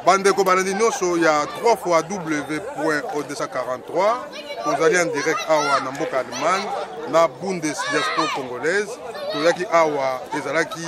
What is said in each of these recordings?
Bandeko Banadinoso, il y a 3 fois w.o243. Vous allez en direct à Namboka Allemagne, na Bundesdiaspora congolaise. Toyaki awa ezalaki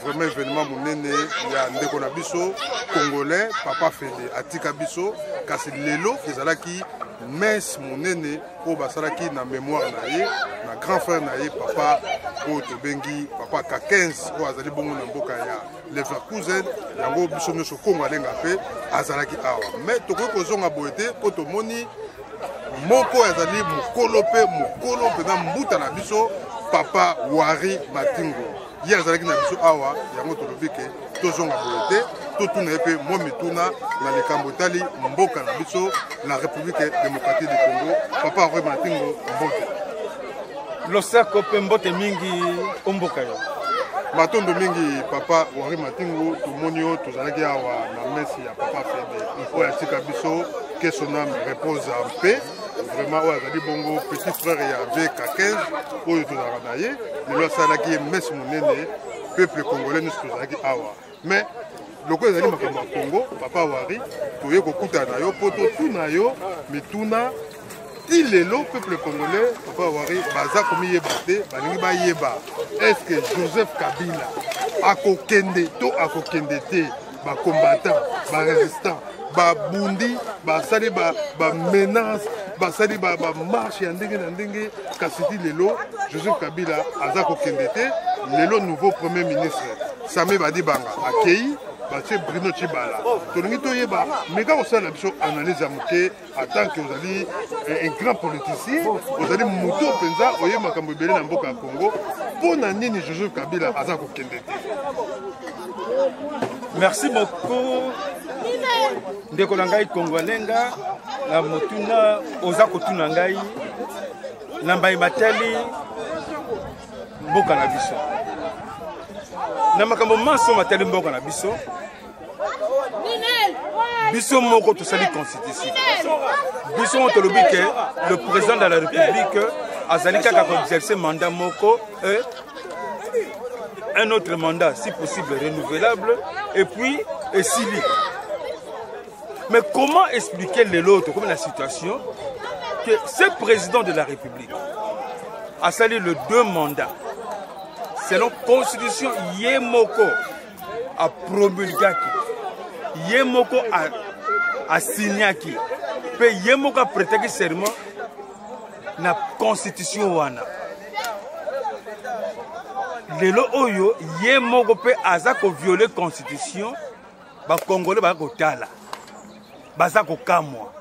vraiment événement monene ya ndeko na biso congolais papa Fede atika biso kasi lelo ezalaki messe monene o basalaki na mémoire na ye na grand frère na ye papa o tobengi papa K15 o azali bongo na mboka ya Leverkusen yango biso nyonso kongo alenga pe azalaki awa mais tokoki kozonga boye te po tomoni moko azali mokolo pe na mbuta na biso papa Wari Matingo ye azalaki na biso awa yango tolobi ke tozonga boye te totuna ye mpe mo mituna na likambo etali mboka na biso la République démocratique du Congo papa Wari Matingo mbote losako mpe mbote mingi omboka yo matondo mingi papa Wari Matingo tomoni yo tozalaki awa na messe ya papa Fede oyo atika biso que son âme repose en paix. Vraiment, ouais, azali bongo petit frère ya VK15 oyo tozalaka na ye lelo asalaki ye messe monene peuple congolais nyonso tozalaki awa mais lokola ezali makambo ya Congo papa Wari toye kokutana na yo mpo totuna yo mituna ti lelo peuple congolais papa Wari baza komiyeba te balingi bayeba est-ce que Joseph Kabila akokende to akokende te bacombattant barésistant babundi basali bamenace basali bamarche ya ndenge na ndenge kasi ti lelo Joseph Kabila aza kokende te lelo nouveau premier ministre Same Badibanga akei batie Bruno Tshibala tolingi toyeba meka kosala biso analyse ya moke en tant que ozali un grand politicien ozali moto mpenza oye makambo ebele na mboka ya Congo mpo na nini Joseph Kabila aza kokende te. Merci beaucoup ndeko na ngai Kongolenga na motuna oza kotuna ngai na mbai matali mboka na biso na makambo maso matali mboka na biso biso moko tosali constitution biso tolobi ke le président de la République azali kaka ko exercer mandat moko et un autre mandat si possible renouvelable et puis Sili. Mais comment expliquer l'autre, comme la situation, que ce président de la République a sali le 2 mandats, selon la constitution, Yemoko a promulgué, Yemoko a signé, puis Yemoko a prêté serment na constitution wana. Lelo oyo Yemoko pe azako violer constitution, ba Congolais ba kotala. Baza kokamwa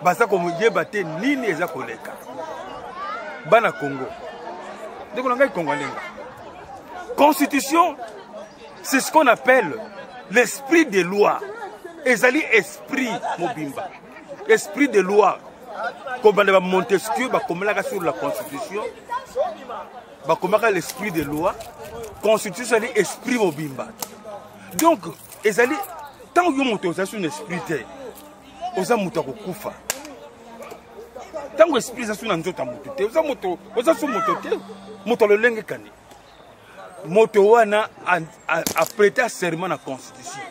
baza komuyeba te nini eza koleka bana Congo ndeko na ngai Kongolenga constitution c'est ce qu'on appelle l'esprit de loi ezali esprit mobimba esprit de loi kobanda ba Montesquieu bakomelaka sur la constitution bakomaka l'esprit de loi constitution ezali esprit mobimba donc ezali tant que vous avez un esprit, vous avez un kufa. Tant que l'esprit est un esprit, vous avez a prêté serment à la constitution.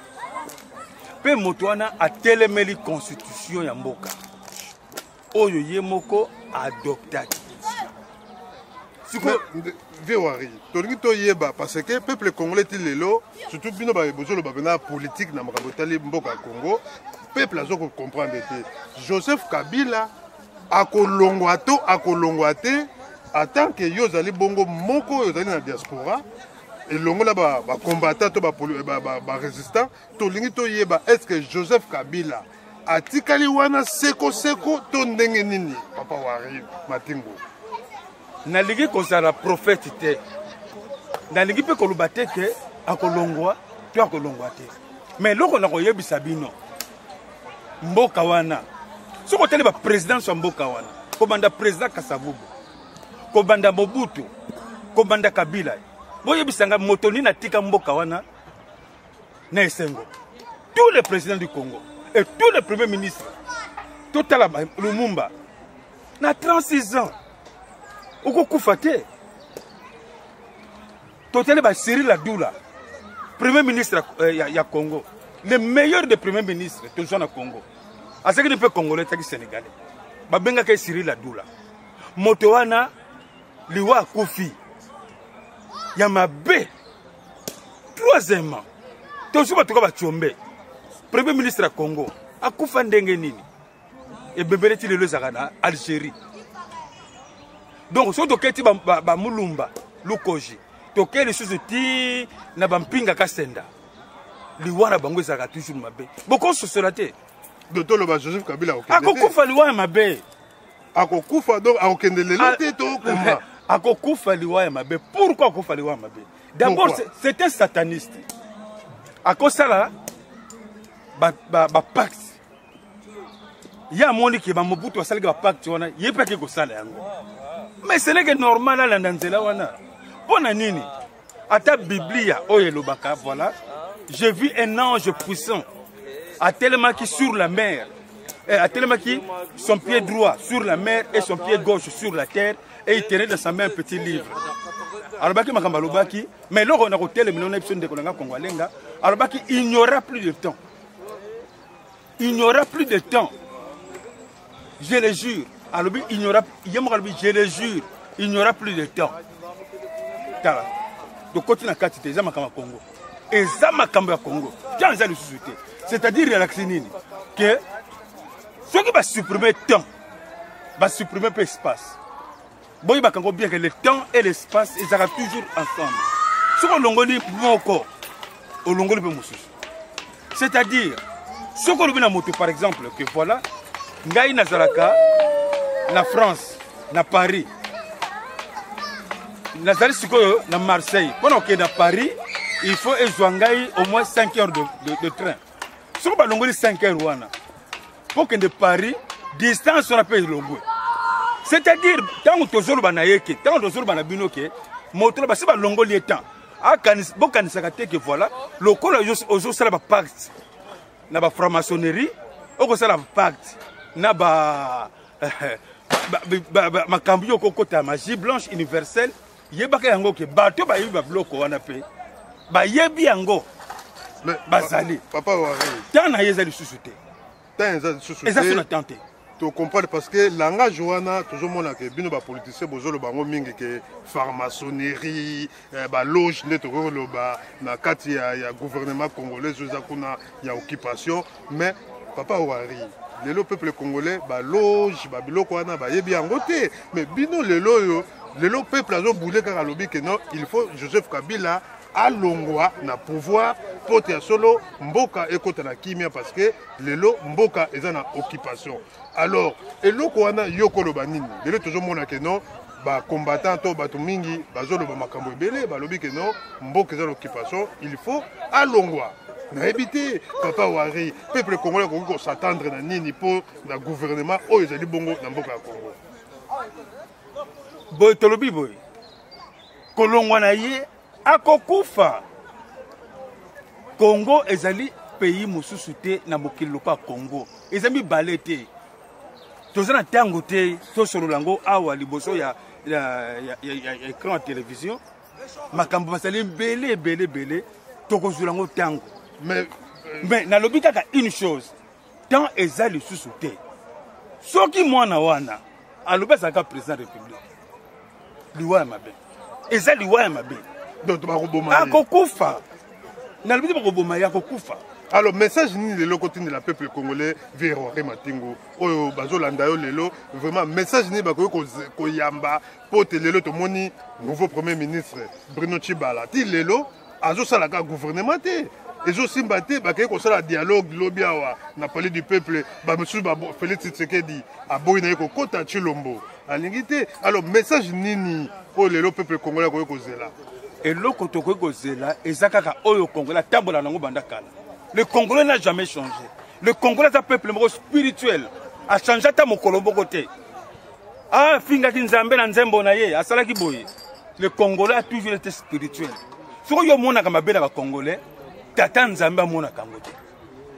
Puis Motoana a télémé la constitution ya mboka. Oyo Yemoko adopté. Wari, tolingi toyeba parce que peuple congolais ti lelo surtout bino ba bozolo ba bena politique na makabotali mboka Congo peuple azo ko comprendre te Joseph Kabila akolongwa te en tant que yo zali bongo moko yo zali na diaspora et longo la ba combattant to ba résistant tolingi toyeba est-ce que Joseph Kabila atikali wana seko to ndenge nini papa Wari Matingo nalingi kozala prophète te nalingi pe koloba te ke akolongwa to akolongwa te mais loko na koyebisa bino mboka wana soko tele ba président so mboka wana kobanda président Kasavubu kobanda Mobutu kobanda Kabila boyebisanga motoni na tika mboka wana na esengo tous les présidents du Congo et tous les premiers ministres totala Lumumba na 36 ans Oko Koufate, Totele ba Cyril Adoula, premier ministre ya Congo, le meilleur des premiers ministres toujours na Congo azaki ne pe congolais taki sénégalais babenga ke Cyril Adula moto wana liwa akufi ya mabe. Troisièmement toujours batuka bachombe premier ministre ya Congo akufa ndenge nini et bebeleti lelo zakana Algérie. Donc so toketi ba mulumba lukoji tokeli susu ti na bampinga kasenda liwana bango ezaka toujours mabe boko société Docteur Loba Joseph Kabila akokufa liwana mabe akokufa donc akokende lelo te to comment akokufa liwana mabe. Pourquoi akokufa liwana mabe? D'abord c'est un sataniste akosala ba pacte ya moni ki ba Mobutu asalaki ba pacte wana yepaki kosala yango. Mais ce n'est que normal à l'andanzela wana. Pona nini ata Biblia oye lobaka voilà. J'ai vu un ange puissant à tellement qui sur la mer, à tellement qui son pied droit sur la mer et son pied gauche sur la terre, et il tenait dans sa main un petit livre. Alors makamba lobaki, mais là on a côté le million de kolanga kongolenga, alors il n'y aura plus de temps. Il n'y aura plus de temps. Je le jure. Alors il n'y aura, je le jure, il n'y aura plus de temps. Donc continue à catcher les Amakama Congo. Et Zamakamba Congo. C'est-à-dire que ceux qui vont supprimer le temps, vont supprimer l'espace. Bon, il va bien que le temps et l'espace, ils seront toujours ensemble. Ce qu'on a dit, c'est-à-dire, ce qu'on a dit moto par exemple, que voilà, Ngaï Nazaraka, na France, na Paris, Nazari Sikoyo, na Marseille. Pendant que na Paris, il faut Ngaï au moins 5 heures de train. Si on a 5 heures, pour que de Paris, distance on appelle Longwe. C'est-à-dire, tant que tu as naïke, tant que tu as binoke, moto ba siba longo li temps. A bokan sakate que voilà, le col ozo sala ba pacte. Na ba franc-maçonnerie, oko sala ba pacte. Na ba makambi yo kokota magie blanche universelle, yebaka yango ke bato ba yiba bloko wana pe. Ba yebi yango. Mais bazali. Papa Wari. Tant na yezali susute. Tant yezali susute. Et ça c'est tenté. Tu comprends parce que langage wana toujours mona que bino ba politicien bozolo bango mingi que franc-maçonnerie ba loge ne to lo ba na kati ya gouvernement congolais za kuna ya occupation mais Papa Wari le peuple congolais ba loge ba biloko wana ba yebi yango te mais bino le peuple azo boulé kaka lobi que non il faut Joseph Kabila à Longwa na pouvoir porter solo mboka ekota na kimia parce que lelo mboka eza na occupation. Alors eloko wana yokolo banini lelo toujours mona que non ba combattant to bato mingi bazolo ba makambo ebele ba lobi que non mboka eza na occupation il faut à Longwa na éviter Papa Wari peuple congolais ko s'attendre na nini pour na gouvernement o ezali bongo na mboka ya Congo boy tolobi boy kolongwa na ye akokufa. Congo ezali pays mususu te na mokili loka Congo ezali balete tozana tango te to solo lango awa liboso ya écran télévision makambo basali belé tokozula ngo tango mais na lobi kaka une chose tant ezali susu te soki mwana wana aloba saka président de la République liwa mabe ezali liwa mabe akokufa na lobi bakoboma ya kokufa. Alors message ni lelo côté de la peuple congolais vers Matingo oyo bazolanda yo lelo vraiment message ni bakoyo ko yamba pote lelo to moni nouveau premier ministre Bruno Tshibala ti lelo azo sala ka gouvernement te ezo simba te bakoyo ko sala dialogue lobiawa na parler du peuple ba monsieur Félix Tshisekedi aboyi na ko kota Tshilombo alingité. Alors message nini o lelo peuple congolais ko zela et loko to ko zela ezakaka oyo congolais tambola nango bandakala. Le Congolais n'a jamais changé. Le Congolais est un peuple spirituel. A changé à mon colombo côté. Ah, Fingati Nzambe na Nzembo na ye, a Salaki Boye. Le Congolais a toujours été spirituel. Si vous avez un peu de Congolais, Tata Nzambe a mon Kangote.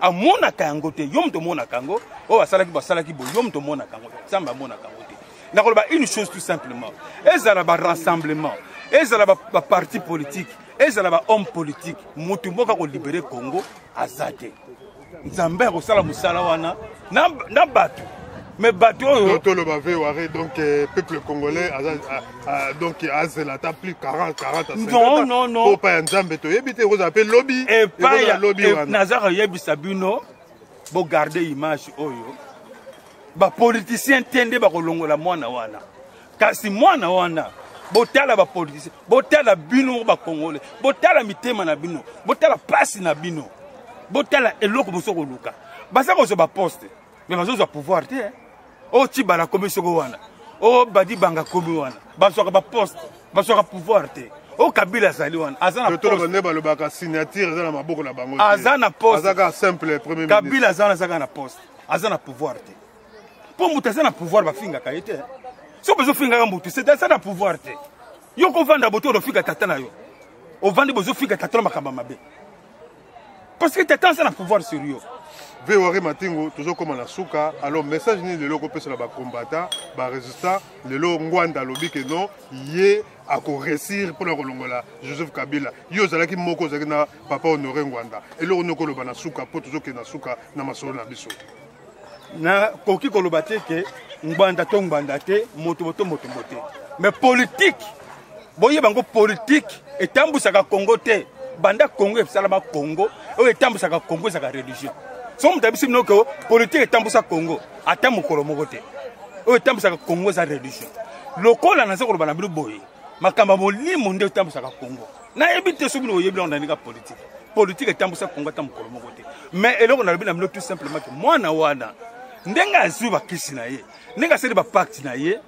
A mon Kangote, Yom to mon Kango, oh, a Salaki Boye, Yom to mon Kangote, Samba mon Kangote. N'a une chose tout simplement. Ils ont un rassemblement, ils ont un parti politique, ezala ba homme politique mutu mboka ko libérer Congo azate nzambe ko sala musala wana na bato mais bato oyo to le bavé waré donc peuple congolais donc azela ta plus 40 à 50 non pour pas nzambe to yebite ko appelle lobby et pas ya lobby wana nazara yebisa bino bo garder image oyo ba politicien tende ba kolongola mwana wana kasi mwana wana botala ba politicien botala bino ba congolais botala mitema na bino botala pasi na bino botala eloko boso koluka baza ko zo ba poste mais bazo zo pouvoir te o tiba la commission wana o badi banga komi wana bazo ka ba poste bazo ka pouvoir te o Kabila zali wana azana to le ba le baka signature azana maboko na bango azana poste azaka simple premier ministre Kabila azana na poste azana pouvoir te pour mutazana pouvoir ba finga kaite so bezo finga ka mutu c'est ça na pouvoir te yo ko vanda boto do finga tata na yo o vandi bezo finga tata makamba mabe parce que tata ça na pouvoir sur yo Véoré Matingo toujours comme na suka alors message ni le loko pesa ba combattant ba résistant le lo ngwanda lobi que non yé à ko réussir pour la kolongola Joseph Kabila yo zalaki moko zaki na papa honoré ngwanda et lo noko lo bana suka pour toujours que na suka na masolo na biso na koki koloba te ke ngwanda to ngwanda te moto te mais politique boye bango politique etambusaka Congo te banda Congo esalama Congo o etambusaka Congo saka religion so mutabisi mnoko politique etambusa Congo ata mukolo moko te o etambusaka Congo sa religion lokola na se koloba na bino boye makamba molimo nde etambusaka Congo na ebite so bino oyebi na ndika politique etambusa Congo ata mukolo moko te mais eloko na bino tout simplement que mwana wana ndenga azuba kisi na ye ndenga seli ba pacte na ye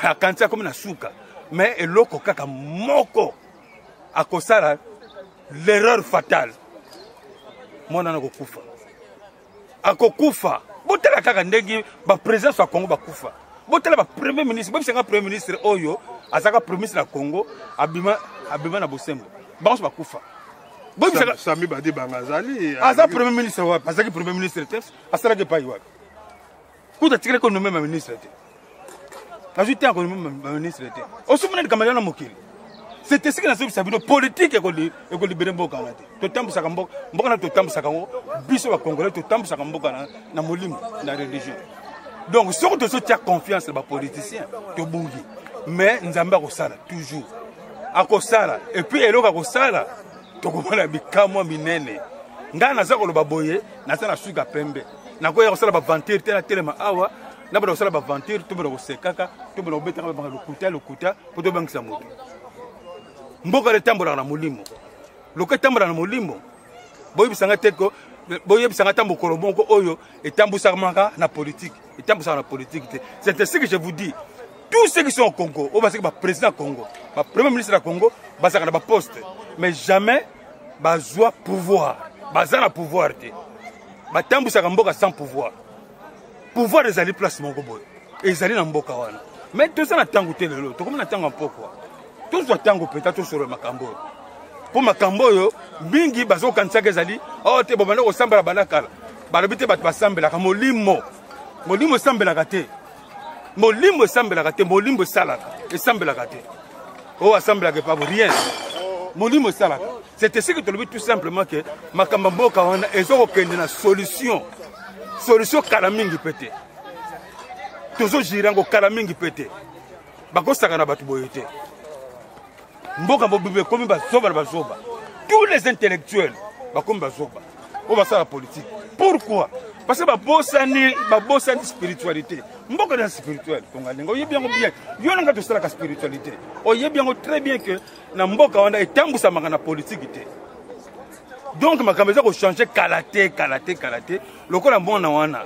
akantia comme na suka mais eloko kaka moko akosala l'erreur fatale mwana na kokufa akokufa botela kaka ndenge ba président ya Congo bakufa botela ba premier ministre bobisanga premier ministre oyo azaka premier ministre na Congo abima na bosembo bango bakufa bobisanga Sami Badi Bangazali aza premier ministre wa azaki premier ministre te asala ke payi wa kuta tikele ko nommer ministre te ajouter encore nommer ministre te osumuna de kamala na mokili c'était ce que na sobisa bino politique eko libérer mboka na te to tambusaka mboka na to tambusaka ngo biso ba congolais to tambusaka mboka na molimo na religion donc surtout to sotia confiance ba politicien to bungi mais nzamba ko sala toujours akosala et puis eloko akosala to komona bikamwa minene ngana za ko loba boye na sana suka pembe na ko ya kosala ba vantir te na telema awa na ba kosala ba vantir to ba ko sekaka to ba obeta ba lokuta po to bangisa moto mboka le tambola na molimo loka tambola na molimo boyebisanga teko boyebisanga tambo kolomoko oyo etambusaka na politique etambusaka na politique te c'est ce que je vous dis tous ceux qui sont au Congo au basaka ba président Congo ba premier ministre du Congo basaka na ba poste mais jamais bazwa pouvoir bazana pouvoir te batambusaka mboka sans pouvoir ezali place moko boy ezali na mboka wana mais tout ça na tango te lelo to comme na tango mpoko tous tango peut-être sur le makambo pour makambo yo bingi bazo kansaka ezali o te bobana ko sambela banakala balobite bat basambela ka molimo sambela kate molimo sambela kate molimo salaka et sambela kate o asambela que pas rien molimo salaka c'était ce que tu le tout simplement que makambo mboka wana ezoko kende na solution kala mingi pete tozo jirango kala mingi pete bakosaka na batu boyete mboka bobibe komi bazoba na bazoba tous les intellectuels bakomi bazoba o basala la politique pourquoi parce que babosani spiritualité mboka na spirituel tongalenga oyebi yango bien yo nanga tosalaka spiritualité oyebi yango très bien que na mboka wana etambusamaka na politique te donc makambo eza kochange kala te lokola mwana wana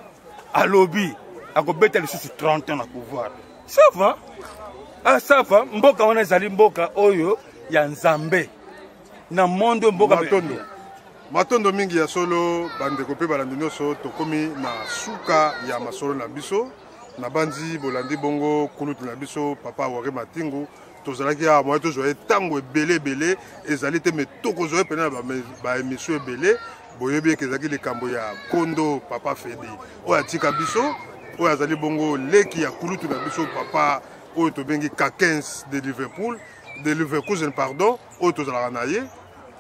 alobi akobeta lisusu 30 ans na pouvoir ça va ça va mboka wana ezali mboka oyo ya nzambe na mondo mboka matondo mingi ya solo bandeko pe balandi nyonso tokomi na suka ya masolo na biso na bandi bolandi bongo kulutu na biso papa Ware Matingu tozalaki ya moye tozwa tango ebele ezali te me tokozwa pena ba émission ebele boyebi ke ezalaki likambo ya kondo papa Fedi oyo atika biso oyo azali bongo leki ya kulutu na biso papa oyo tobengi K15 de Liverpool de Leverkusen pardon oyo tozalaka na ye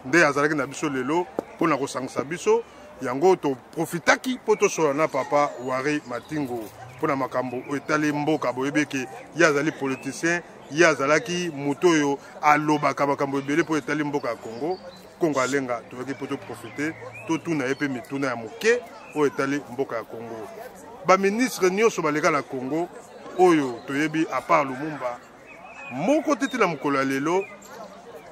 nde azalaki na biso lelo mpona kosangisa biso yango toprofitaki mpo tosola na papa Wari Matingo mpona makambo oyo etali mboka boyebi eke ye azali politicien ye azalaki moto oyo alobaka makambo ebele mpo etali mboka ya Kongo alenga tozalaki mpo toprofite totuna ye mpe mituna ya moke oyo etali mboka ya Kongo. Baministre nyonso baleka na Kongo oyo toyebi apart Lumumba moko tete na mokolo ya lelo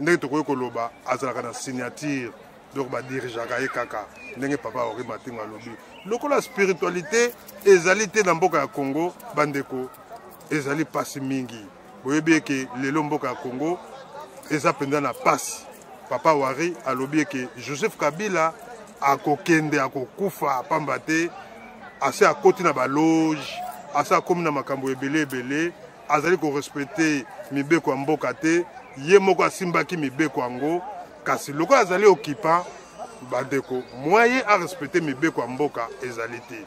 ndenge tokoki koloba azalaka na signature donc badirigeaka ye kaka ndenge papa Wari Matingo alobi lokola spiritualité ezali te na mboka ya Kongo bandeko ezali pasi mingi boyebi eke lelo mboka ya Kongo eza mpenza na pasi. Papa Wari alobi eke Joseph Kabila akokende akokufa pamba te ase akoti na baloge ase akomi na makambo ebele azali korespecte mibeko ya mboka te ye moko asimbaki mibeko yango kasi lokola azali occupant bandeko moye arespecte mibeko ya mboka ezali te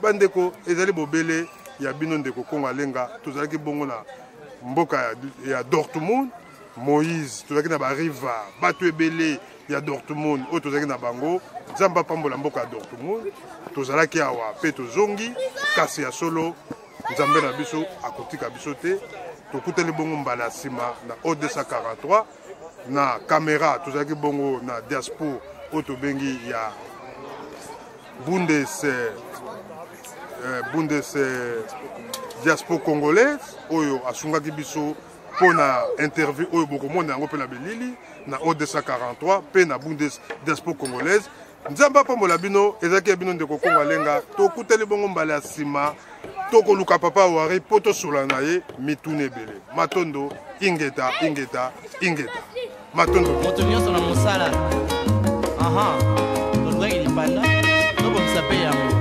bandeko ezali bobele ya bino ndeko Kongo alenga tozalaki bongo na mboka ya Dortmund Moïse tozalaki na bariva bato ebele ya Dortmund oyo tozalaki na bango nzambe apambola mboka ya Dortmund tozalaki awa mpe tozongi kasi ya solo nzambe na biso akotika biso te tokuteli bongo mbala nsima na O243 na kamera tozalaki bongo na diaspora oyo tobengi ya Bundes diaspora congolaise oyo asungaki biso mpona interview oyo bokomona yango mpe na bilili na O243 mpe na Bundes diaspora congolaise nzambe apambola bino ezalaki ya bino ndeko Kongo alenga tokuteli bongo mbala ya nsima tokoluka papa Wari mpo tosola na ye mituna ebele matondo ingeta matondo moto nyonso na mosala olwaki lipanda tobongisa mpe yango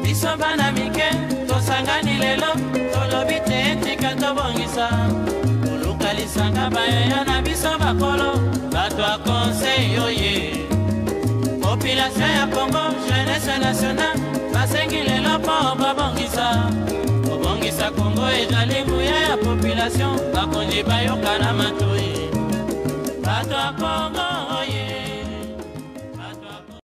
biso bana mike tosangani lelo tolobi te tika tobongisa toluka lisanga bayaya na biso bakolo bato ya conseil oye population ya Congo jeunesse nationale basengi lelo mpo kobongisa Congo ezali nguya ya population bakonzi bayoka na matoi bato ya Congo